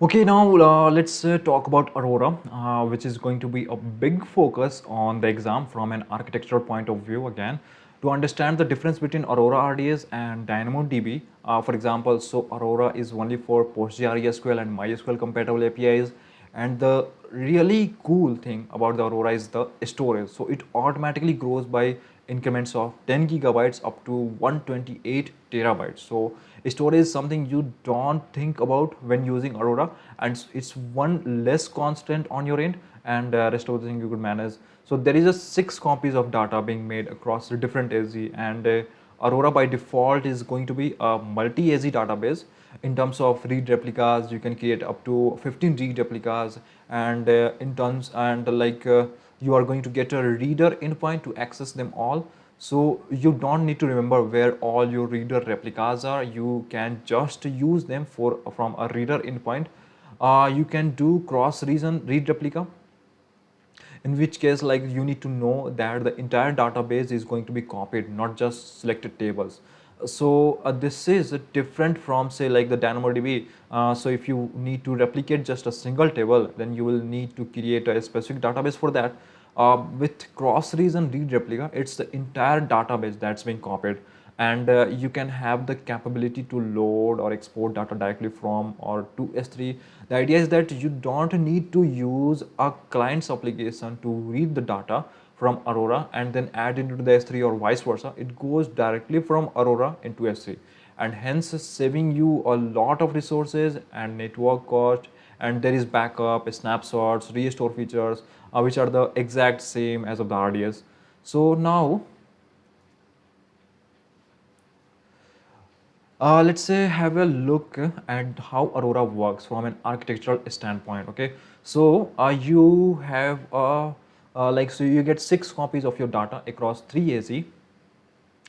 Okay, now let's talk about Aurora, which is going to be a big focus on the exam from an architectural point of view again. To understand the difference between Aurora RDS and DynamoDB, for example, so Aurora is only for PostgreSQL and MySQL compatible APIs, and the really cool thing about the Aurora is the storage. So it automatically grows by increments of 10 gigabytes up to 128 terabytes. So storage is something you don't think about when using Aurora, and it's one less constant on your end, and rest of the thing you could manage. So there is a 6 copies of data being made across the different AZ, and Aurora by default is going to be a multi-AZ database. In terms of read replicas, you can create up to 15 read replicas, and in terms and you are going to get a reader endpoint to access them all. So you don't need to remember where all your reader replicas are. You can just use them from a reader endpoint. You can do cross-region read replica, in which case you need to know that the entire database is going to be copied, not just selected tables. So this is different from say like the DynamoDB. So if you need to replicate just a single table, then you will need to create a specific database for that. With cross-region read replica, it's the entire database that's being copied, and you can have the capability to load or export data directly from or to S3. The idea is that you don't need to use a client's application to read the data from Aurora and then add into the S3 or vice versa. It goes directly from Aurora into S3, and hence saving you a lot of resources and network cost. And there is backup, snapshots, restore features, which are the exact same as of the RDS. So now let's say have a look at how Aurora works from an architectural standpoint. Okay, so you have so you get 6 copies of your data across 3 AZ,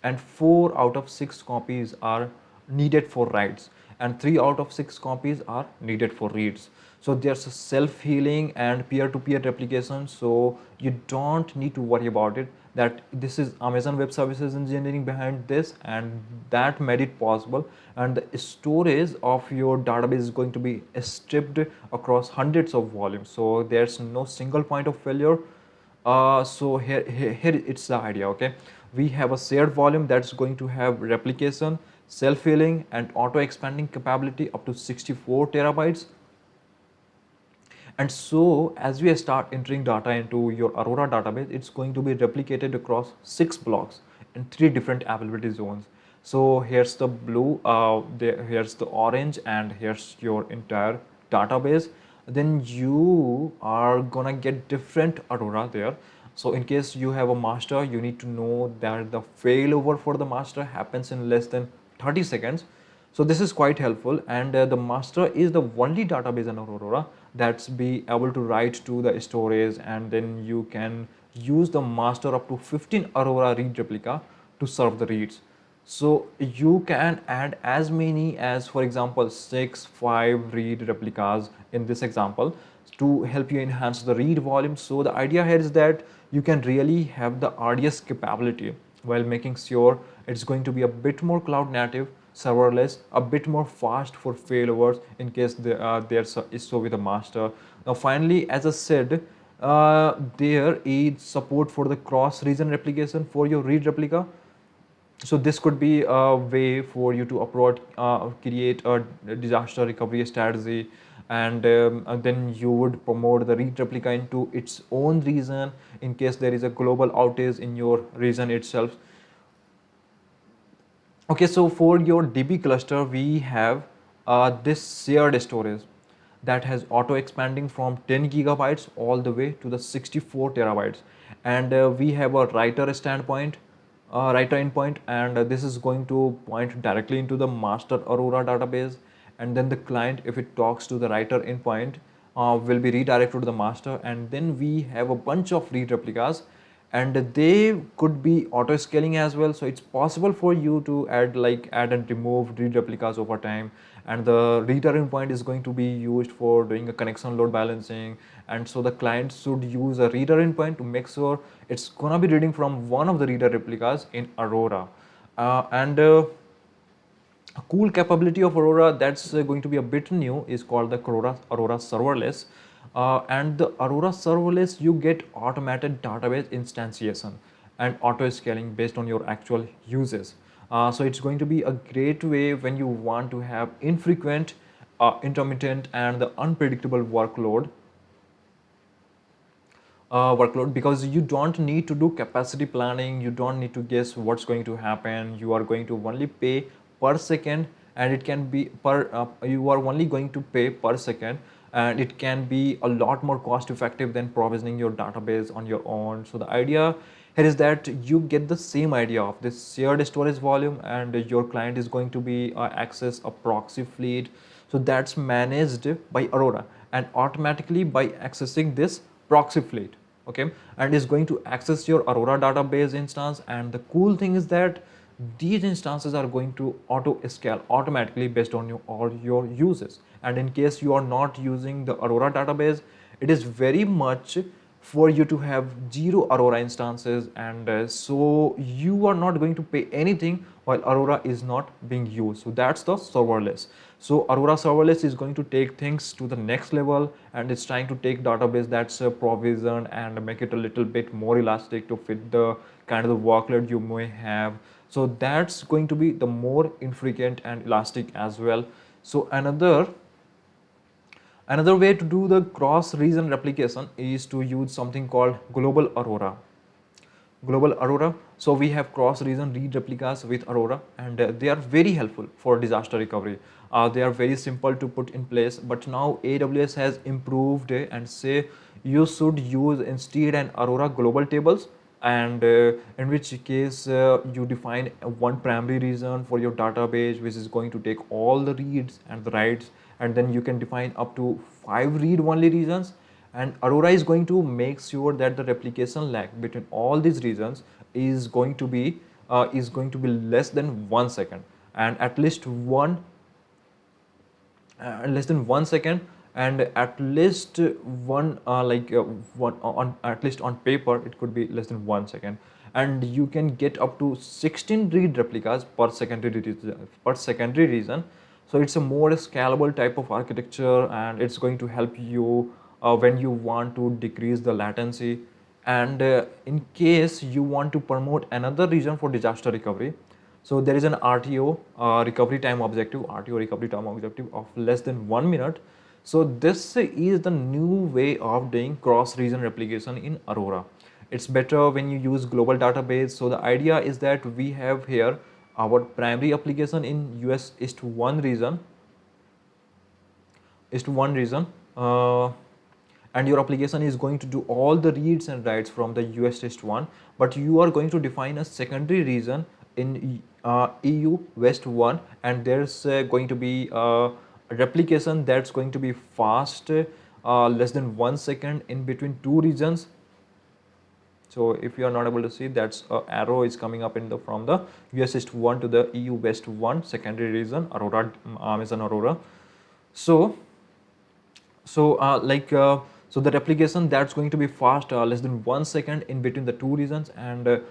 and 4 out of 6 copies are needed for writes, and 3 out of 6 copies are needed for reads. So there's a self-healing and peer-to-peer replication, so you don't need to worry about it. That this is Amazon Web Services engineering behind this, and that made it possible. And the storage of your database is going to be stripped across hundreds of volumes, so there's no single point of failure. So here it's the idea. Okay, we have a shared volume that's going to have replication, self-healing, and auto-expanding capability up to 64 terabytes. And so as we start entering data into your Aurora database, it's going to be replicated across 6 blocks in 3 different availability zones. So here's the blue, here's the orange, and here's your entire database. Then you are gonna get different Aurora there. So in case you have a master, you need to know that the failover for the master happens in less than 30 seconds. So this is quite helpful, and the master is the only database in Aurora that's be able to write to the storage, and then you can use the master up to 15 Aurora read replica to serve the reads. So you can add as many as, for example, 6, 5 read replicas in this example to help you enhance the read volume. So the idea here is that you can really have the RDS capability while making sure it's going to be a bit more cloud native, serverless, a bit more fast for failovers in case there's an issue with the master. Now finally, as I said, there is support for the cross-region replication for your read replica. So this could be a way for you to create a disaster recovery strategy, and then you would promote the read replica into its own region in case there is a global outage in your region itself. Okay, so for your DB cluster, we have this shared storage that has auto expanding from 10 gigabytes all the way to the 64 terabytes, and we have a writer endpoint, and this is going to point directly into the master Aurora database, and then the client, if it talks to the writer endpoint, will be redirected to the master, and then we have a bunch of read replicas, and they could be auto scaling as well. So it's possible for you to add and remove read replicas over time, and the reader endpoint is going to be used for doing a connection load balancing. And so the client should use a reader endpoint to make sure it's gonna be reading from one of the reader replicas in Aurora. And A cool capability of Aurora that's going to be a bit new is called the Aurora Serverless. And the Aurora Serverless, you get automated database instantiation and auto scaling based on your actual uses. So it's going to be a great way when you want to have infrequent, intermittent, and the unpredictable workload, because you don't need to do capacity planning, you don't need to guess what's going to happen. You are going to only pay per second, and it can be you are only going to pay per second, and it can be a lot more cost effective than provisioning your database on your own. So the idea here is that you get the same idea of this shared storage volume, and your client is going to be access a proxy fleet, so that's managed by Aurora and automatically by accessing this proxy fleet. Okay, and is going to access your Aurora database instance. And the cool thing is that these instances are going to auto scale automatically based on all your uses. And in case you are not using the Aurora database, it is very much for you to have 0 Aurora instances, and so you are not going to pay anything while Aurora is not being used. So that's the serverless. So Aurora Serverless is going to take things to the next level, and it's trying to take database that's provisioned and make it a little bit more elastic to fit the kind of the workload you may have. So that's going to be the more infrequent and elastic as well. So another way to do the cross-region replication is to use something called Global Aurora. Global Aurora. So we have cross-region read replicas with Aurora, and they are very helpful for disaster recovery. They are very simple to put in place, but now AWS has improved and say you should use instead an Aurora global tables, and in which case you define one primary region for your database, which is going to take all the reads and the writes, and then you can define up to 5 read-only regions. And Aurora is going to make sure that the replication lag between all these regions is going to be less than 1 second, and at least less than 1 second, and at least at least on paper it could be less than 1 second. And you can get up to 16 read replicas per secondary region. So it's a more scalable type of architecture, and it's going to help you when you want to decrease the latency. And in case you want to promote another region for disaster recovery, so there is an RTO recovery time objective of less than 1 minute. So this is the new way of doing cross-region replication in Aurora. It's better when you use global database. So the idea is that we have here our primary application in US East 1 region, and your application is going to do all the reads and writes from the US East 1, but you are going to define a secondary region in EU West 1, and there's going to be a replication that's going to be fast, less than 1 second in between 2 regions. So if you are not able to see, that's arrow is coming up from the US East 1 to the EU West 1 secondary region, Aurora, Amazon Aurora. So the replication that's going to be fast, less than 1 second in between the 2 regions, and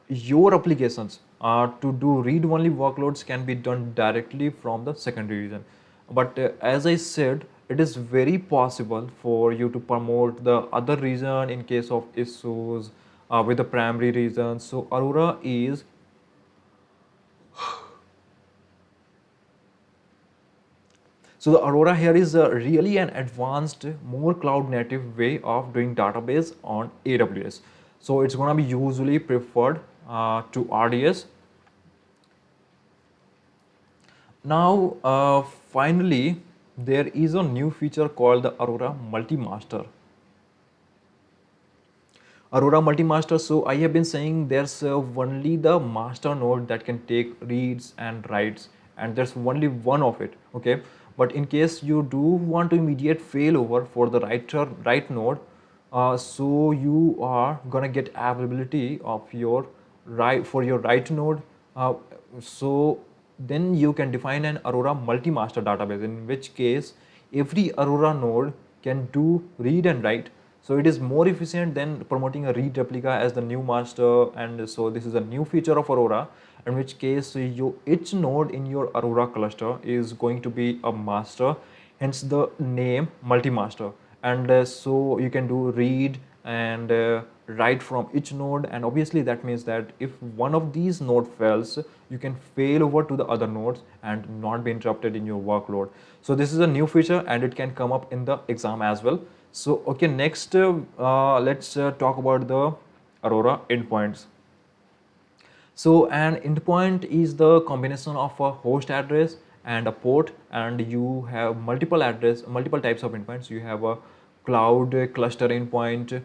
your applications to do read-only workloads can be done directly from the secondary region. But as I said, it is very possible for you to promote the other region in case of issues with the primary region. So Aurora is So the Aurora here is really an advanced, more cloud native way of doing database on AWS. So it's going to be usually preferred to RDS. Now, finally, there is a new feature called the Aurora Multi-Master. Aurora Multi-Master, so I have been saying there's only the master node that can take reads and writes, and there's only one of it, okay? But in case you do want to immediate failover for the write node, so you are gonna get availability of your write node. So then you can define an Aurora Multi-Master database, in which case every Aurora node can do read and write. So it is more efficient than promoting a read replica as the new master, and so this is a new feature of Aurora, in which case each node in your Aurora cluster is going to be a master, hence the name multi-master. And so you can do read and write from each node, and obviously that means that if one of these node fails, you can fail over to the other nodes and not be interrupted in your workload. So this is a new feature and it can come up in the exam as well. So okay, next let's talk about the Aurora endpoints. So an endpoint is the combination of a host address and a port, and you have multiple types of endpoints. You have a cloud cluster endpoint,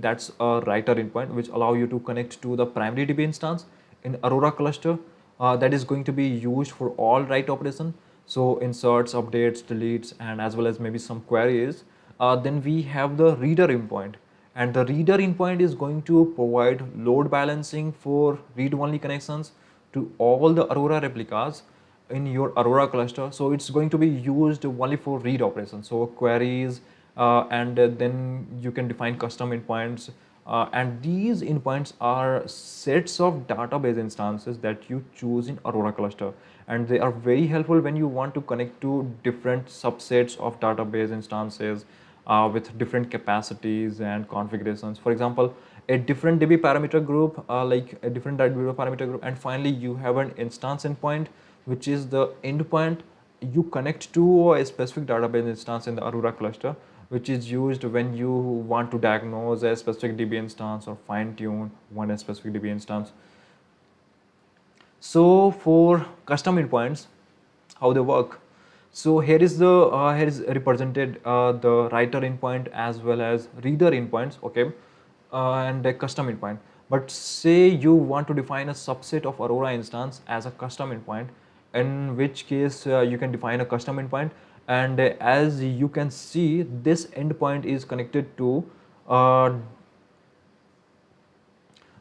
that's a writer endpoint which allow you to connect to the primary DB instance in Aurora cluster, that is going to be used for all write operation. So inserts, updates, deletes, and as well as maybe some queries. Then we have the reader endpoint, and the reader endpoint is going to provide load balancing for read-only connections to all the Aurora replicas in your Aurora cluster. So it's going to be used only for read operations, so queries, and then you can define custom endpoints, and these endpoints are sets of database instances that you choose in Aurora cluster, and they are very helpful when you want to connect to different subsets of database instances with different capacities and configurations. For example, a different DB parameter group, like a different DB parameter group, and finally you have an instance endpoint, which is the endpoint you connect to a specific database instance in the Aurora cluster, which is used when you want to diagnose a specific DB instance or fine-tune one specific DB instance. So for custom endpoints, how they work? So here is represented the writer endpoint as well as reader endpoints, okay, and a custom endpoint. But say you want to define a subset of Aurora instance as a custom endpoint, in which case you can define a custom endpoint, and as you can see, this endpoint is connected to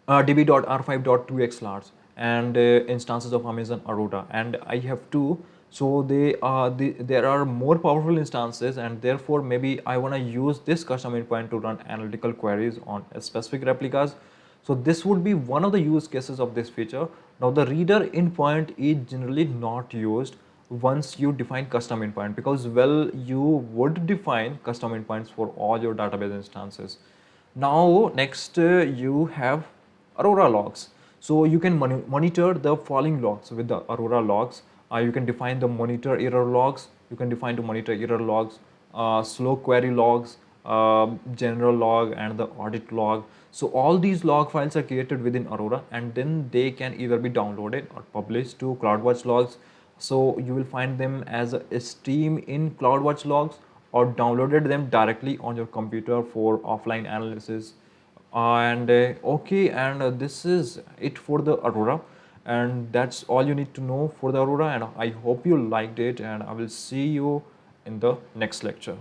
db.r5.2x large and instances of Amazon Aurora, and I have two. So there are more powerful instances, and therefore maybe I want to use this custom endpoint to run analytical queries on specific replicas. So this would be one of the use cases of this feature. Now the reader endpoint is generally not used once you define custom endpoint, because well, you would define custom endpoints for all your database instances. Now next you have Aurora logs. So you can monitor the following logs with the Aurora logs. You can define the monitor error logs. You can define to monitor error logs, slow query logs, general log, and the audit log. So all these log files are created within Aurora, and then they can either be downloaded or published to CloudWatch logs. So you will find them as a stream in CloudWatch logs, or downloaded them directly on your computer for offline analysis. And okay, and this is it for the Aurora, and that's all you need to know for the Aurora, and I hope you liked it, and I will see you in the next lecture.